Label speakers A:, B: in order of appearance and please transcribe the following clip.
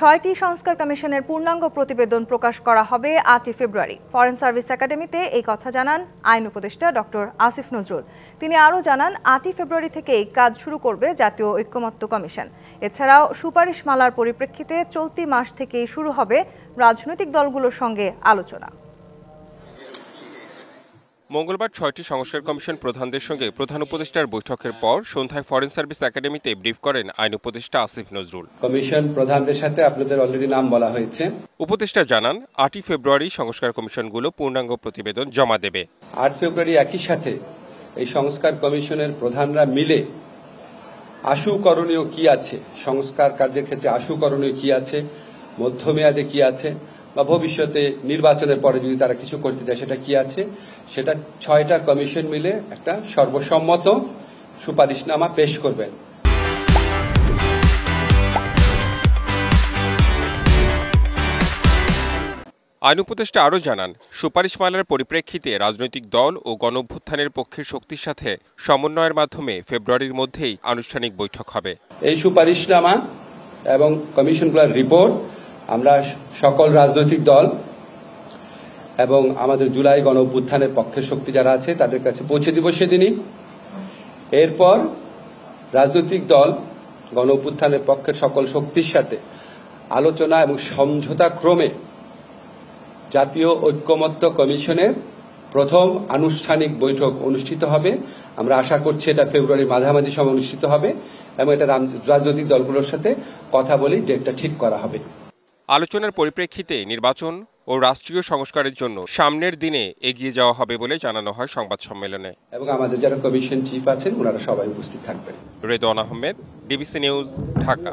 A: 6টি সংস্কার কমিশনের পূর্ণাঙ্গ প্রতিবেদন প্রকাশ করা হবে 8 ফেব্রুয়ারি। ফরেন সার্ভিস একাডেমিতে এই কথা জানান আইন উপদেষ্টা ডক্টর আসিফ নজরুল। তিনি আরও জানান 8 ফেব্রুয়ারি থেকেই কাজ শুরু করবে জাতীয় ঐকমত্য কমিশন। এছাড়াও সুপারিশমালার পরিপ্রেক্ষিতে চলতি মাস থেকেই শুরু হবে রাজনৈতিক দলগুলোর সঙ্গে আলোচনা।
B: মঙ্গলবার 6টি সংস্কার কমিশন প্রধানদের সঙ্গে প্রধান উপদেষ্টার বৈঠকের পর সন্ধ্যায় ফরেন সার্ভিস একাডেমিতে ব্রিফ করেন আইন উপদেষ্টা আসিফ নজরুল।
C: কমিশন প্রধানদের সাথে আপনাদের অলরেডি নাম বলা হয়েছে।
B: উপদেষ্টা জানান 8 ফেব্রুয়ারি সংস্কার কমিশনগুলো পূর্ণাঙ্গ প্রতিবেদন জমা দেবে।
C: 8 ফেব্রুয়ারি একই সাথে এই সংস্কার কমিশনের প্রধানরা মিলে আশু করণীয় কি আছে, সংস্কার কার্যের ক্ষেত্রে আশু করণীয় কি আছে, মধ্যমেয়াদে কি আছে, বা ভবিষ্যতে নির্বাচনের পরে যদি তারা কিছু করতে চায় সেটা কি আছে, সেটা 6টা কমিশন মিলে একটা সর্বসম্মত সুপারিশনামা পেশ করবেন।
B: আইন উপদেষ্টা আরও জানান, সুপারিশমালার পরিপ্রেক্ষিতে রাজনৈতিক দল ও গণঅভ্যুত্থানের পক্ষের শক্তির সাথে সমন্বয়ের মাধ্যমে ফেব্রুয়ারির মধ্যেই আনুষ্ঠানিক বৈঠক হবে।
C: এই সুপারিশনামা এবং কমিশনগুলোর রিপোর্ট আমরা সকল রাজনৈতিক দল এবং আমাদের জুলাই গণঅভ্যুত্থানের পক্ষের শক্তি যারা আছে তাদের কাছে পৌঁছে দিব সেদিনই। এরপর রাজনৈতিক দল গণঅভ্যুত্থানের পক্ষের সকল শক্তির সাথে আলোচনা এবং সমঝোতা ক্রমে জাতীয় ঐকমত্য কমিশনের প্রথম আনুষ্ঠানিক বৈঠক অনুষ্ঠিত হবে। আমরা আশা করছি এটা ফেব্রুয়ারির মাঝামাঝি সময় অনুষ্ঠিত হবে এবং এটা রাজনৈতিক দলগুলোর সাথে কথা বলে ডেটটা ঠিক করা হবে।
B: আলোচনার পরিপ্রেক্ষিতে নির্বাচন ও রাষ্ট্রীয় সংস্কারের জন্য সামনের দিনে এগিয়ে যাওয়া হবে বলে জানানো হয় সংবাদ সম্মেলনে।
C: এবং আমাদের যারা কমিশন চিফ আছেন ওনারা সবাই উপস্থিত থাকবেন।
B: Redwan Ahmed, DBC news, Dhaka.